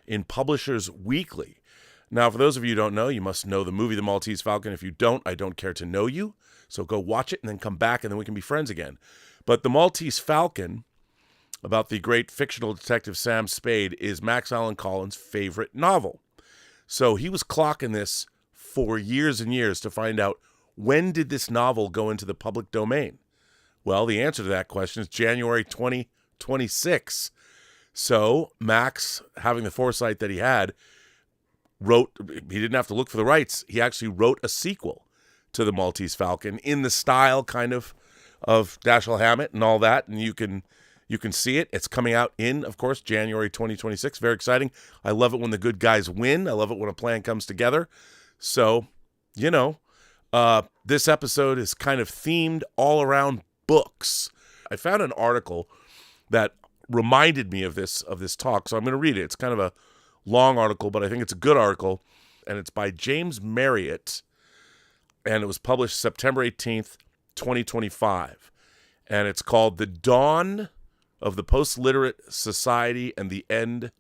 in Publishers Weekly. Now, for those of you who don't know, you must know the movie The Maltese Falcon. If you don't, I don't care to know you. So go watch it and then come back and then we can be friends again. But The Maltese Falcon, about the great fictional detective Sam Spade, is Max Allan Collins' favorite novel. So he was clocking this for years and years to find out, when did this novel go into the public domain? Well, the answer to that question is January 2026. So Max, having the foresight that he had, he didn't have to look for the rights. He actually wrote a sequel to The Maltese Falcon in the style kind of Dashiell Hammett and all that. And you can see it. It's coming out in, of course, January 2026. Very exciting. I love it when the good guys win. I love it when a plan comes together. So, this episode is kind of themed all around books. I found an article that reminded me of this talk, so I'm going to read it. It's kind of a long article, but I think it's a good article, and it's by James Marriott, and it was published September 18th, 2025, and it's called The Dawn of the Post-Literate Society and the End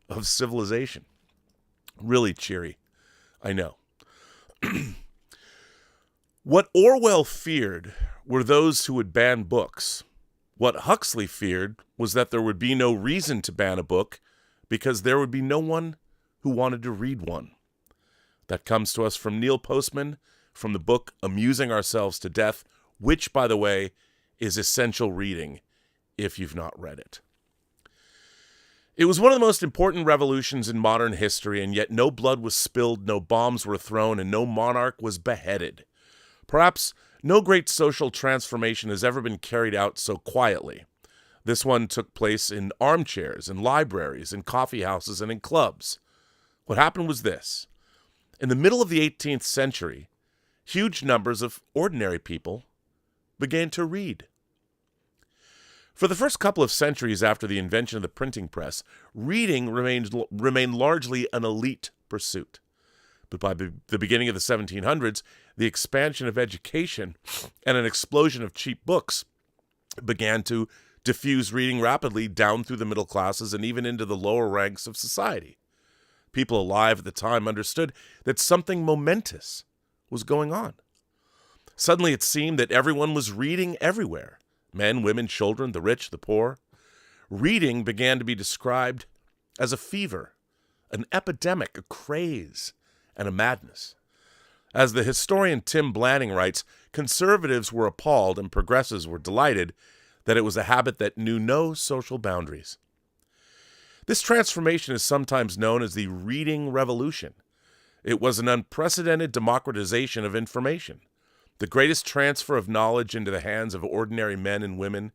of Civilization. Really cheery, I know. What Orwell feared were those who would ban books. What Huxley feared was that there would be no reason to ban a book because there would be no one who wanted to read one. That comes to us from Neil Postman from the book Amusing Ourselves to Death, which, by the way, is essential reading if you've not read it. It was one of the most important revolutions in modern history, and yet no blood was spilled, no bombs were thrown, and no monarch was beheaded. Perhaps no great social transformation has ever been carried out so quietly. This one took place in armchairs, in libraries, in coffee houses, and in clubs. What happened was this. In the middle of the 18th century, huge numbers of ordinary people began to read. For the first couple of centuries after the invention of the printing press, reading remained largely an elite pursuit. But by the beginning of the 1700s, the expansion of education and an explosion of cheap books began to diffuse reading rapidly down through the middle classes and even into the lower ranks of society. People alive at the time understood that something momentous was going on. Suddenly it seemed that everyone was reading everywhere. Men, women, children, the rich, the poor. Reading began to be described as a fever, an epidemic, a craze, and a madness. As the historian Tim Blanning writes, conservatives were appalled and progressives were delighted that it was a habit that knew no social boundaries. This transformation is sometimes known as the Reading Revolution. It was an unprecedented democratization of information, the greatest transfer of knowledge into the hands of ordinary men and women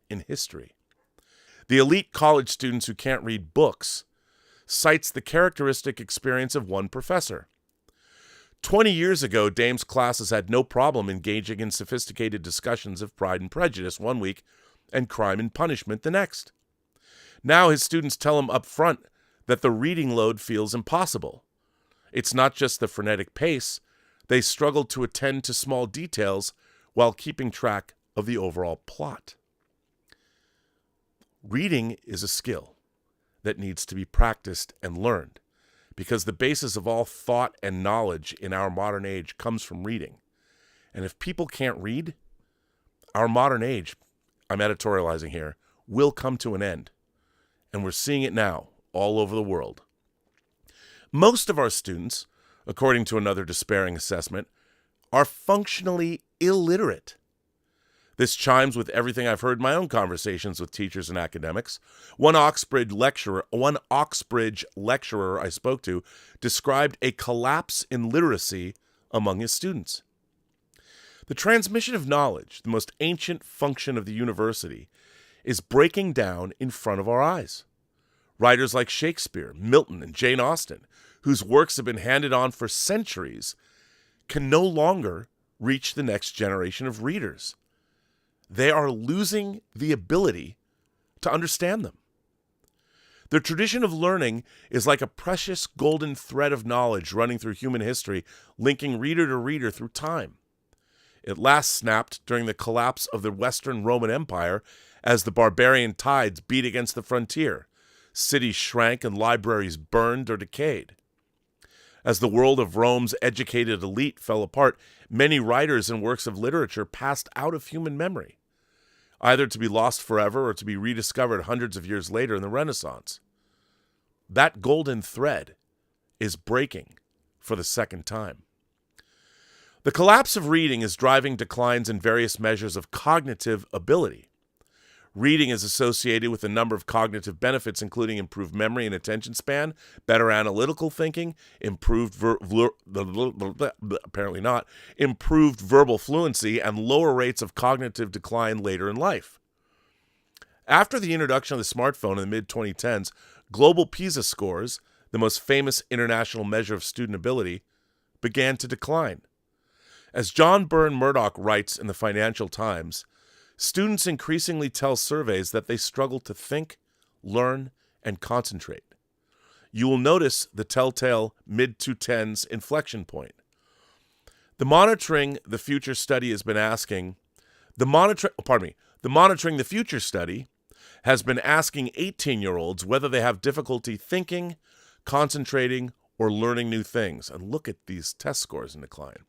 in history. The elite college students who can't read books cites the characteristic experience of one professor. 20 years ago, Dame's classes had no problem engaging in sophisticated discussions of Pride and Prejudice one week and Crime and Punishment the next. Now his students tell him up front that the reading load feels impossible. It's not just the frenetic pace. They struggle to attend to small details while keeping track of the overall plot. Reading is a skill that needs to be practiced and learned, because the basis of all thought and knowledge in our modern age comes from reading. And if people can't read, our modern age, I'm editorializing here, will come to an end. And we're seeing it now all over the world. Most of our students, according to another despairing assessment, are functionally illiterate. This chimes with everything I've heard in my own conversations with teachers and academics. One Oxbridge lecturer I spoke to described a collapse in literacy among his students. The transmission of knowledge, the most ancient function of the university, is breaking down in front of our eyes. Writers like Shakespeare, Milton, and Jane Austen, whose works have been handed on for centuries, can no longer reach the next generation of readers. They are losing the ability to understand them. The tradition of learning is like a precious golden thread of knowledge running through human history, linking reader to reader through time. It last snapped during the collapse of the Western Roman Empire as the barbarian tides beat against the frontier. cities shrank and libraries burned or decayed. As the world of Rome's educated elite fell apart, many writers and works of literature passed out of human memory, either to be lost forever or to be rediscovered hundreds of years later in the Renaissance. That golden thread is breaking for the second time. The collapse of reading is driving declines in various measures of cognitive ability. Reading is associated with a number of cognitive benefits, including improved memory and attention span, better analytical thinking, improved improved verbal fluency, and lower rates of cognitive decline later in life. After the introduction of the smartphone in the mid-2010s, global PISA scores, the most famous international measure of student ability, began to decline. As John Byrne Murdoch writes in the Financial Times, students increasingly tell surveys that they struggle to think, learn, and concentrate. You will notice the telltale mid-2010s inflection point. The Monitoring the Future study has been asking, the Monitoring the Future study has been asking 18-year-olds whether they have difficulty thinking, concentrating, or learning new things. And look at these test scores in decline.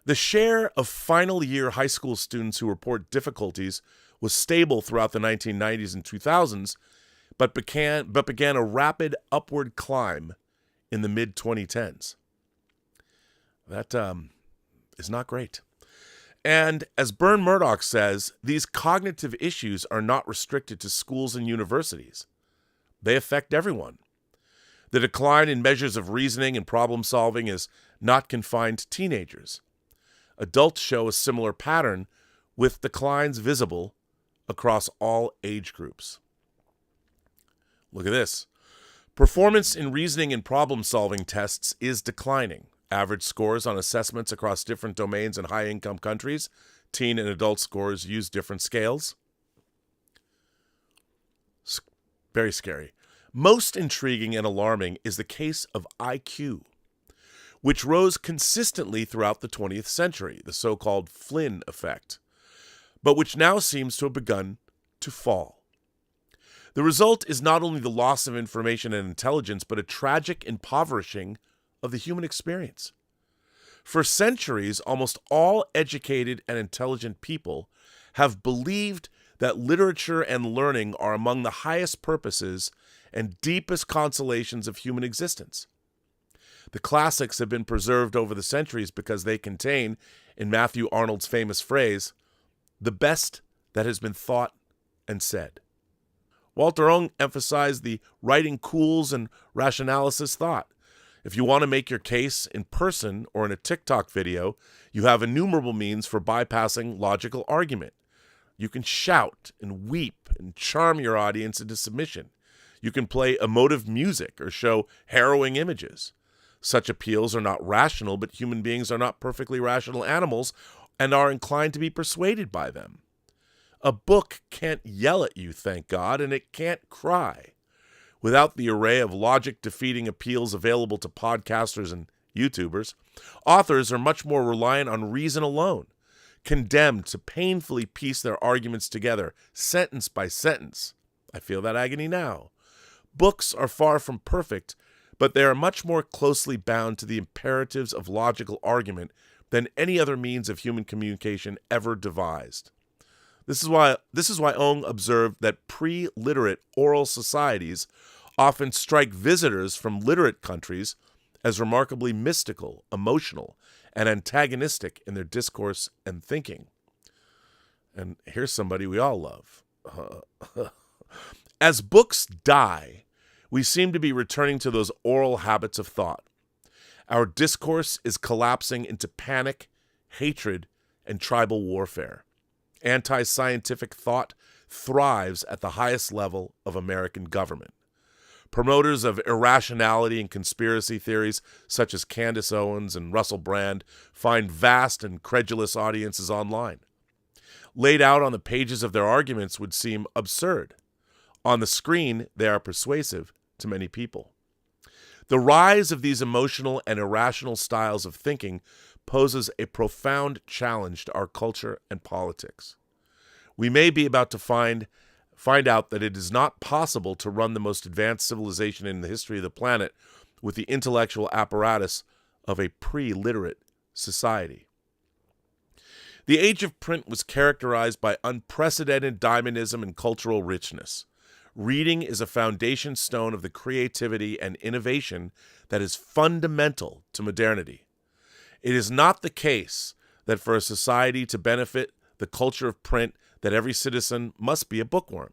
The share of final year high school students who report difficulties was stable throughout the 1990s and 2000s, but began a rapid upward climb in the mid-2010s. That is not great. And as Byrne Murdoch says, these cognitive issues are not restricted to schools and universities. They affect everyone. The decline in measures of reasoning and problem solving is not confined to teenagers. Adults show a similar pattern, with declines visible across all age groups. Look at this. Performance in reasoning and problem-solving tests is declining. Average scores on assessments across different domains in high-income countries, teen and adult scores use different scales. Very scary. Most intriguing and alarming is the case of IQ, which rose consistently throughout the 20th century, the so-called Flynn effect, but which now seems to have begun to fall. The result is not only the loss of information and intelligence, but a tragic impoverishing of the human experience. For centuries, almost all educated and intelligent people have believed that literature and learning are among the highest purposes and deepest consolations of human existence. The classics have been preserved over the centuries because they contain, in Matthew Arnold's famous phrase, the best that has been thought and said. Walter Ong emphasized the writing cools and rationalis thought. If you want to make your case in person or in a TikTok video, you have innumerable means for bypassing logical argument. You can shout and weep and charm your audience into submission. You can play emotive music or show harrowing images. Such appeals are not rational, but human beings are not perfectly rational animals and are inclined to be persuaded by them. A book can't yell at you, thank God, and it can't cry. Without the array of logic-defeating appeals available to podcasters and YouTubers, authors are much more reliant on reason alone, condemned to painfully piece their arguments together, sentence by sentence. I feel that agony now. Books are far from perfect, but they are much more closely bound to the imperatives of logical argument than any other means of human communication ever devised. This is why Ong observed that pre-literate oral societies often strike visitors from literate countries as remarkably mystical, emotional, and antagonistic in their discourse and thinking. And here's somebody we all love. As books die, we seem to be returning to those oral habits of thought. Our discourse is collapsing into panic, hatred, and tribal warfare. Anti-scientific thought thrives at the highest level of American government. Promoters of irrationality and conspiracy theories, such as Candace Owens and Russell Brand, find vast and credulous audiences online. Laid out on the pages of their arguments would seem absurd. On the screen, they are persuasive to many people. The rise of these emotional and irrational styles of thinking poses a profound challenge to our culture and politics. We may be about to find find out that it is not possible to run the most advanced civilization in the history of the planet with the intellectual apparatus of a pre-literate society. The age of print was characterized by unprecedented dynamism and cultural richness. Reading is a foundation stone of the creativity and innovation that is fundamental to modernity. It is not the case that for a society to benefit the culture of print, that every citizen must be a bookworm.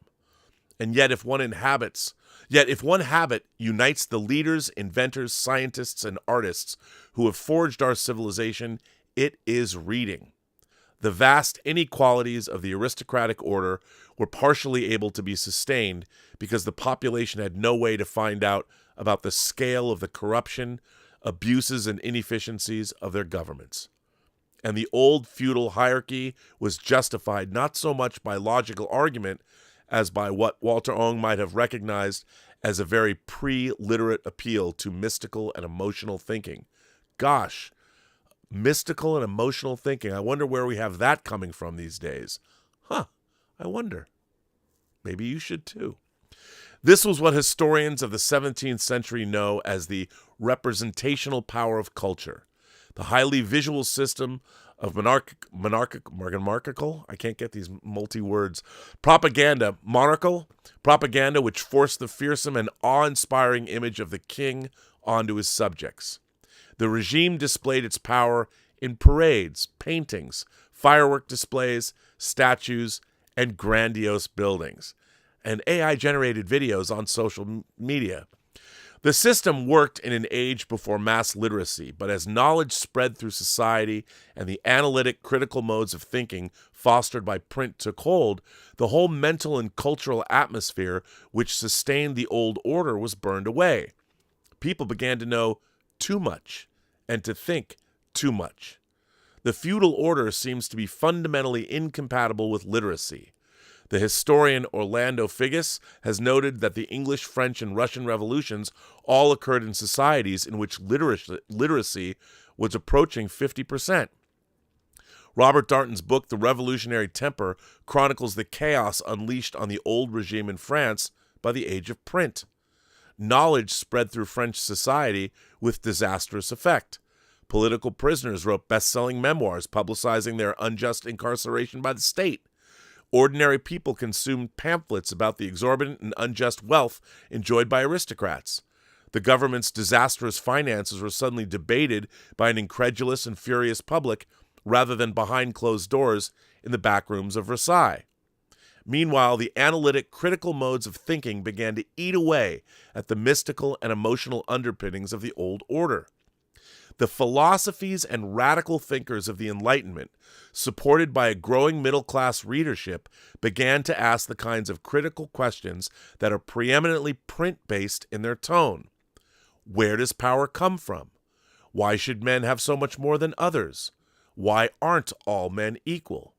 And yet if one habit unites the leaders, inventors, scientists, and artists who have forged our civilization, it is reading. The vast inequalities of the aristocratic order were partially able to be sustained because the population had no way to find out about the scale of the corruption, abuses, and inefficiencies of their governments. And the old feudal hierarchy was justified not so much by logical argument as by what Walter Ong might have recognized as a very pre-literate appeal to mystical and emotional thinking. Gosh, mystical and emotional thinking. I wonder where we have that coming from these days. I wonder. Maybe you should too. This was what historians of the 17th century know as the representational power of culture. The highly visual system of monarchical, I can't get these multi-words, monarchical propaganda which forced the fearsome and awe-inspiring image of the king onto his subjects. The regime displayed its power in parades, paintings, firework displays, statues, and grandiose buildings, and AI-generated videos on social media. The system worked in an age before mass literacy, but as knowledge spread through society and the analytic, critical modes of thinking fostered by print took hold, the whole mental and cultural atmosphere which sustained the old order was burned away. People began to know too much and to think too much. The feudal order seems to be fundamentally incompatible with literacy. The historian Orlando Figes has noted that the English, French, and Russian revolutions all occurred in societies in which literacy was approaching 50%. Robert Darnton's book, The Revolutionary Temper, chronicles the chaos unleashed on the old regime in France by the age of print. Knowledge spread through French society with disastrous effect. Political prisoners wrote best-selling memoirs publicizing their unjust incarceration by the state. Ordinary people consumed pamphlets about the exorbitant and unjust wealth enjoyed by aristocrats. The government's disastrous finances were suddenly debated by an incredulous and furious public rather than behind closed doors in the back rooms of Versailles. Meanwhile, the analytic, critical modes of thinking began to eat away at the mystical and emotional underpinnings of the old order. The philosophies and radical thinkers of the Enlightenment, supported by a growing middle-class readership, began to ask the kinds of critical questions that are preeminently print-based in their tone. Where does power come from? Why should men have so much more than others? Why aren't all men equal?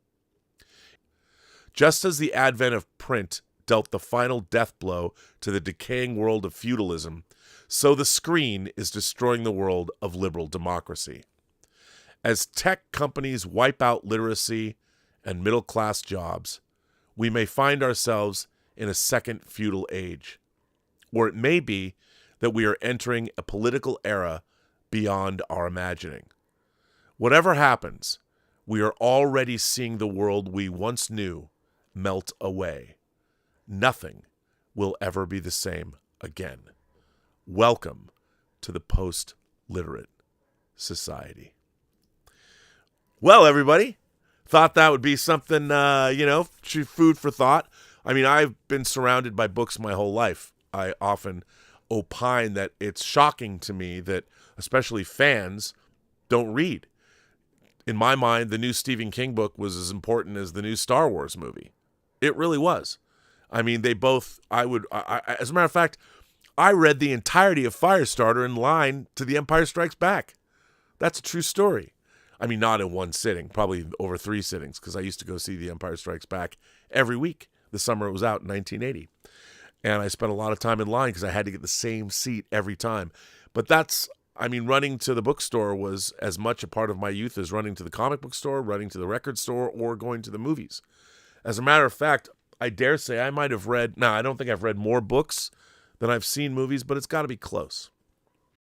Just as the advent of print dealt the final death blow to the decaying world of feudalism, so the screen is destroying the world of liberal democracy. As tech companies wipe out literacy and middle-class jobs, we may find ourselves in a second feudal age. Or it may be that we are entering a political era beyond our imagining. Whatever happens, we are already seeing the world we once knew melt away. Nothing will ever be the same again. Welcome to the Post-Literate Society. Well, everybody, thought that would be something, food for thought. I mean, I've been surrounded by books my whole life. I often opine that it's shocking to me that especially fans don't read. In my mind, the new Stephen King book was as important as the new Star Wars movie. It really was. I mean, they both, as a matter of fact, I read the entirety of Firestarter in line to The Empire Strikes Back. That's a true story. I mean, not in one sitting, probably over 3 sittings, because I used to go see The Empire Strikes Back every week the summer it was out in 1980. And I spent a lot of time in line because I had to get the same seat every time. But running to the bookstore was as much a part of my youth as running to the comic book store, running to the record store, or going to the movies. As a matter of fact, I dare say I might have read, I don't think I've read more books than I've seen movies, but it's got to be close.